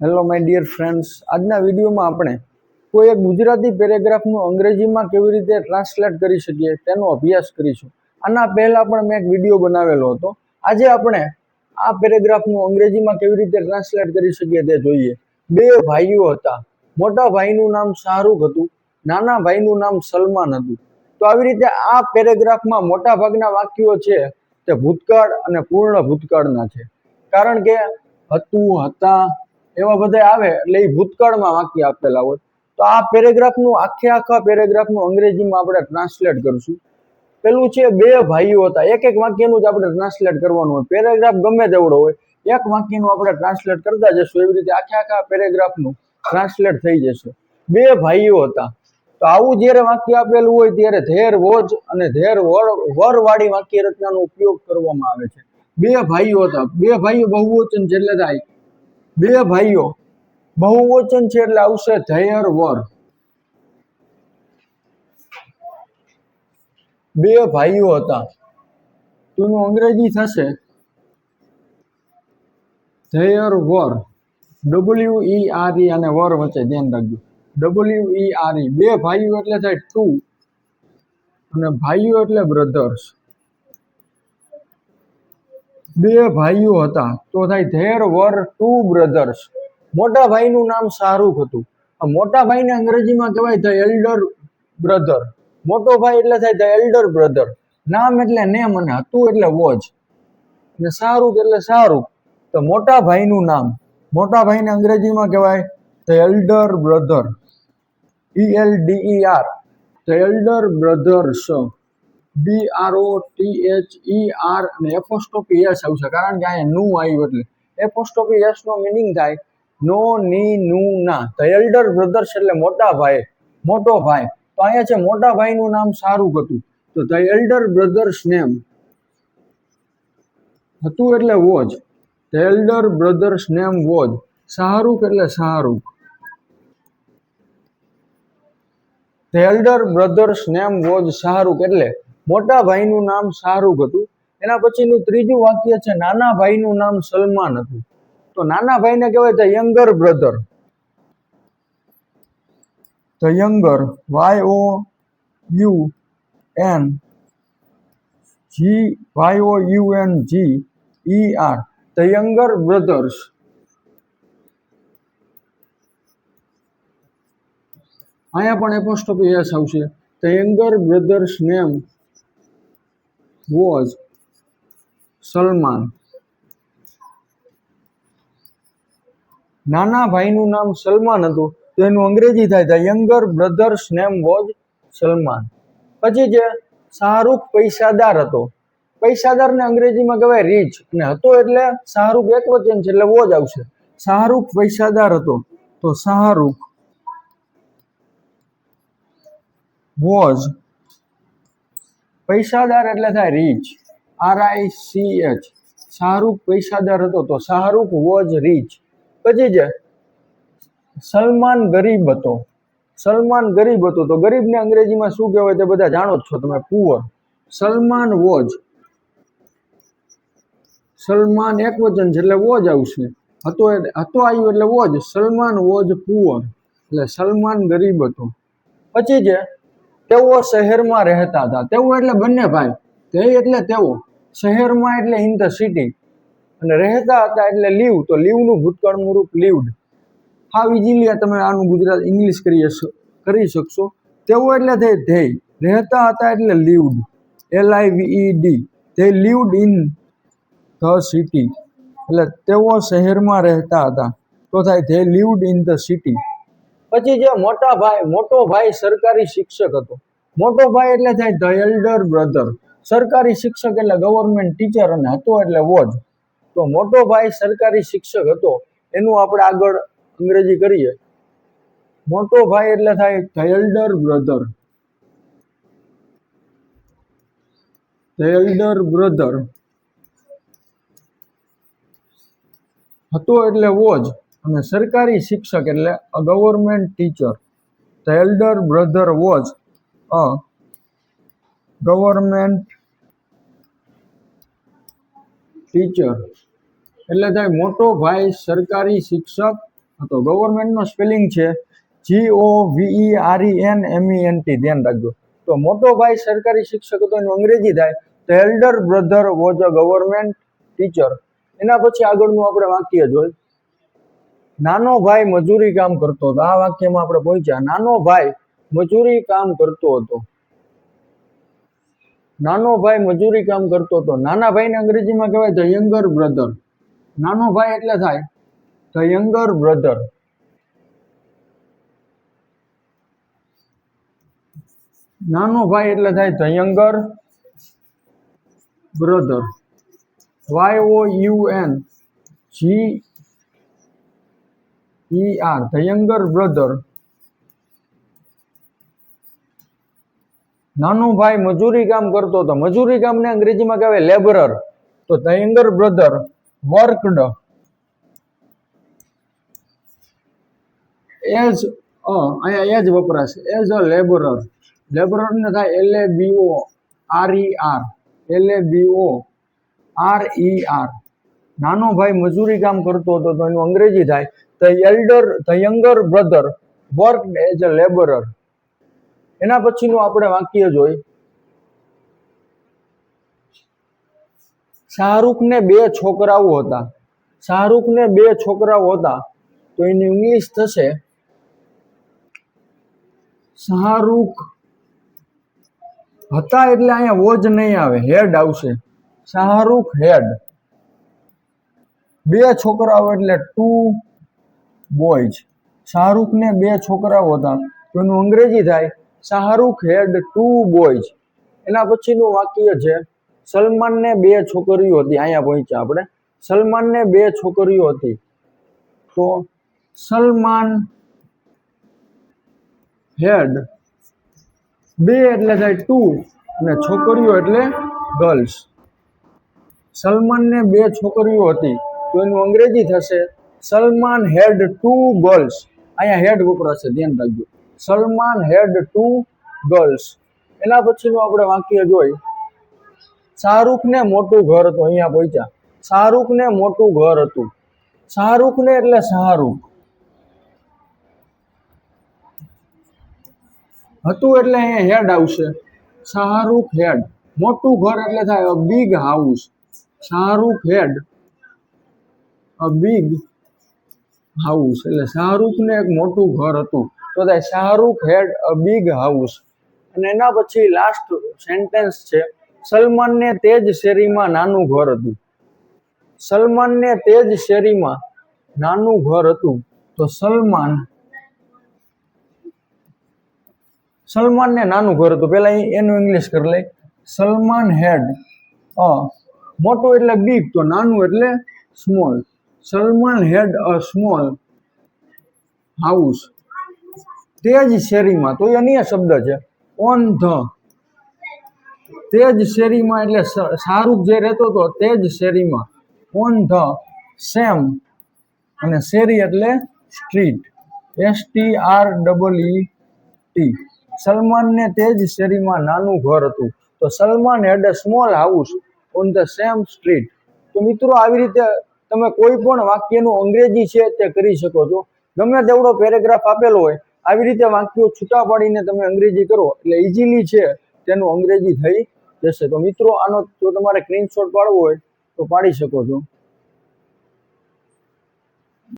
Hello my dear friends, આજના વિડીયોમાં આપણે કોઈ એક ગુજરાતી પેરેગ્રાફનું અંગ્રેજીમાં કેવી રીતે ટ્રાન્સલેટ કરી શકીએ તેનો અભ્યાસ કરીશું. આના પહેલાં પણ મેં એક વિડીયો બનાવેલો હતો. આજે આપણે આ પેરેગ્રાફનું અંગ્રેજીમાં કેવી રીતે ટ્રાન્સલેટ કરી શકીએ તે જોઈએ. બે ભાઈઓ હતા. મોટા ભાઈનું નામ શાહરૂખ હતું, નાના ભાઈનું નામ સલમાન હતું. તો આવી રીતે આ પેરેગ્રાફમાં મોટા ભાગના વાક્યો છે તે ભૂતકાળ અને પૂર્ણ ભૂતકાળના છે. કારણ કે હતું, હતા એવા બધા આવે એટલે એ ભૂતકાળમાં વાક્ય આપેલા હોય. તો આ પેરેગ્રાફનું આખા પેરેગ્રાફનું અંગ્રેજીમાં આપણે ટ્રાન્સલેટ કરશું. પેલું છે બે ભાઈઓ હતા. એક વાક્યનું જ આપણે ટ્રાન્સલેટ કરવાનું હોય. પેરેગ્રાફ ગમે તેવડો હોય, એક વાક્યનું આપણે ટ્રાન્સલેટ કરતા જશું. એવી રીતે આખા પેરેગ્રાફનું ટ્રાન્સલેટ થઈ જશે. બે ભાઈઓ હતા. તો આવું જ્યારે વાક્ય આપેલું હોય ત્યારે ધેર વોજ અને ધેર વર વાળી વાક્ય રચનાનો ઉપયોગ કરવામાં આવે છે. બે ભાઈઓ હતા. બે ભાઈઓ બહુવચન છે એટલે થાય બે ભાઈઓ. બહુવચન છે એટલે આવશે ધેર વર. બે ભાઈઓ હતા તો એનું અંગ્રેજી થશે ધેર વર. WERE અને વર વચ્ચે ધ્યાન રાખજો. WERE. બે ભાઈઓ એટલે થાય ટુ અને ભાઈઓ એટલે બ્રધર્સ. બે ભાઈઓ હતા તો થાય ધેર વર ટુ બ્રધર્સ. મોટા ભાઈનું નામ શાહરૂખ હતું. મોટા ભાઈને અંગ્રેજીમાં કહેવાય ધ એલ્ડર બ્રધર. મોટો ભાઈ એટલે થાય ધ એલ્ડર બ્રધર. નામ એટલે નેમ અને હતું એટલે વોજ અને શાહરૂખ એટલે શાહરૂખ. તો મોટા ભાઈનું નામ, મોટા ભાઈને અંગ્રેજીમાં કહેવાય the elder brother. ELDER. The elder brothers. BROTHER અને એપોસ્ટ્રોફી એસ આવશે કારણ કે અહીંયા નું આવ્યું એટલે. એપોસ્ટ્રોફી એસ નો મિનિંગ થાય નો ની નું ના. ધ એલ્ડર બ્રધર્સ એટલે મોટા ભાઈ, મોટો ભાઈ. તો અહીંયા છે મોટા ભાઈનું નામ શાહરૂખ હતું તો ધ એલ્ડર બ્રધર્સ નેમ હતું એટલે was. The elder brother's name was. Shahrukh એટલે Shahrukh. The elder brother's name was Shahrukh એટલે મોટા ભાઈનું નામ શાહરૂખ હતું. એના પછીનું ત્રીજું વાક્ય છે નાના ભાઈનું નામ સલમાન હતું. તો નાના ભાઈને કહેવાય the younger brother. The younger. YOUNGER. The younger brother's. અહીંયા પણ એપોસ્ટ્રોફી એસ આવશે. The younger brother's name was Salman. નાના ભાઈનું નામ સલમાન હતું તો એનું અંગ્રેજી થાય the younger brother's name was Salman. પછી છે શાહરૂખ પૈસાદાર હતો. પૈસાદારને અંગ્રેજીમાં કહેવાય રીચ અને હતો એટલે શાહરૂખ એક વચન છે એટલે વોજ આવશે. શાહરૂખ પૈસાદાર હતો તો શાહરૂખ વોઝ. પૈસાદાર એટલે થાય રીચ. RICH. શાહરૂખ પૈસાદાર હતો તો શાહરૂખ વોઝ રીચ. પછી છે સલમાન ગરીબ હતો. સલમાન ગરીબ હતો તો ગરીબને અંગ્રેજીમાં શું કહેવાય તે બધા જાણો જ છો તમે, પુઅર. સલમાન વોઝ. સલમાન એક વચન છે એટલે વોઝ આવશે. હતો આવ્યું એટલે વોઝ. સલમાન વોઝ પુઅર એટલે સલમાન ગરીબ હતો. પછી છે તેઓ શહેરમાં રહેતા હતા. તેઓ એટલે બંને ભાઈ. તે એટલે તેઓ. શહેરમાં એટલે ઇન ધ સિટી અને રહેતા હતા એટલે લીવ. તો લીવનું ભૂતકાળનું રૂપ લીવડ. હાવ ઇઝીલી તમે આનું ગુજરાત ઇંગ્લિશ કરી શકશો. તેઓ એટલે ધેય. રહેતા હતા એટલે લીવડ. LIVED. They lived in the city એટલે તેઓ શહેરમાં રહેતા હતા તો થાય they lived in the city. પછી જે મોટો ભાઈ સરકારી શિક્ષક હતો. મોટો ભાઈ એટલે થાય ધ એલ્ડર બ્રધર. સરકારી શિક્ષક એટલે ગવર્મેન્ટ ટીચર અને હતો એટલે વોજ. તો મોટો ભાઈ સરકારી શિક્ષક હતો એનું આપણે આગળ અંગ્રેજી કરીએ. મોટો ભાઈ એટલે થાય the elder brother. The elder brother. હતો એટલે વોજ અને સરકારી શિક્ષક એટલે a government teacher. The elder brother was a government teacher એટલે થાય મોટો ભાઈ સરકારી શિક્ષક તો ગવર્મેન્ટનો સ્પેલિંગ છે GOVERENMENT, ધ્યાન રાખજો. તો મોટો ભાઈ સરકારી શિક્ષક હતો એનું અંગ્રેજી થાય તો elder brother was a government teacher. એના પછી આગળનું આપણે વાક્ય જોઈ, નાનો ભાઈ મજૂરી કામ કરતો હતો. આ વાક્યમાં આપણે પહોંચ્યા, નાનો ભાઈ મજૂરી કામ કરતો હતો. નાનો ભાઈ મજૂરી કામ કરતો હતો. નાના ભાઈને અંગ્રેજીમાં કહેવાય ધ યંગર બ્રધર. નાનો ભાઈ એટલે થાય ધ યંગર બ્રધર. નાનો ભાઈ એટલે થાય the younger brother. YOUNGER, the younger brother. નાનો ભાઈ મજૂરી કામ કરતો હતો. મજૂરી કામને અંગ્રેજીમાં કહેવાય લેબરર. તો the younger brother worked as અહીંયા એજ વપરાશે એઝ અ લેબરર. લેબરર ને થાય LABORER. નાનો ભાઈ મજૂરી કામ કરતો હતો તો એનું અંગ્રેજી થાય the younger brother worked as a labourer. એના પછીનું આપણે વાક્ય જોઈ, શાહરૂખને 2 છોકરાઓ હતા. શાહરૂખને 2 છોકરાઓ હતા તો એની ઇંગ્લિશ થશે શાહરૂખ હતા એટલે અહીંયા વોજ નહીં આવે, હેડ આવશે. શાહરૂખ હેડ. 2 છોકરાઓ એટલે 2 બોયઝ. શાહરૂખને 2 છોકરાઓ હતા તો એનું અંગ્રેજી થાય શાહરૂખ હેડ 2 બોયઝ. એના પછીનું વાક્ય છે, સલમાનને 2 છોકરીઓ હતી. અહીંયા પહોંચ્યા આપણે. સલમાનને 2 છોકરીઓ હતી તો સલમાન હેડ 2 એટલે થાય 2 અને છોકરીઓ એટલે ગર્લ્સ. સલમાનને 2 છોકરીઓ હતી તો એનું અંગ્રેજી થશે સલમાન હેડ 2 ગર્લ્સ. અહીંયા હેડ વપરાશે, ધ્યાન રાખજો. સલમાન હેડ 2 ગર્લ્સ. એના પછીનું આપણે વાક્ય જોઈ, શાહરૂખને મોટું ઘર હતું. અહીંયા પહોંચ્યા. શાહરૂખને મોટું ઘર હતું. શાહરૂખને એટલે શાહરૂખ. હતું એટલે અહીંયા હેડ આવશે. શાહરૂખ હેડ. મોટું ઘર એટલે થાય big house. Shahrukh had a big house. એટલે શાહરૂખને એક મોટું ઘર હતું તો થાય Shahrukh had a big house. અને એના પછી લાસ્ટ સેન્ટેન્સ છે, સલમાનને તે જ શેરીમાં નાનું ઘર હતું. સલમાનને તે જ શેરીમાં નાનું ઘર હતું તો સલમાનને નાનું ઘર હતું. પેલા એનું ઇંગ્લિશ કરી લઈ. સલમાન હેડ મોટું એટલે બિગ તો નાનું એટલે small. Salman had a small house. તે જ શેરીમાં તો એ અન્ય શબ્દ છે ઓન ધ. તે જ શેરીમાં એટલે શાહરૂખ જે રહેતો હતો તે જ શેરીમાં. ઓન ધ સેમ અને શેરી એટલે સ્ટ્રીટ. STREET. સલમાનને તે જ શેરીમાં નાનું ઘર હતું તો Salman had a small house on the same street. તો મિત્રો આવી રીતે તમે કોઈ પણ વાક્યનું અંગ્રેજી છે તે કરી શકો છો. ગમે તેવડો પેરેગ્રાફ આપેલો હોય આવી રીતે વાક્યો છૂટા પાડીને તમે અંગ્રેજી કરો એટલે ઇઝીલી છે તેનું અંગ્રેજી થઈ જશે. તો મિત્રો આનો જો તમારે સ્ક્રીનશોટ પાડવો હોય તો પાડી શકો છો.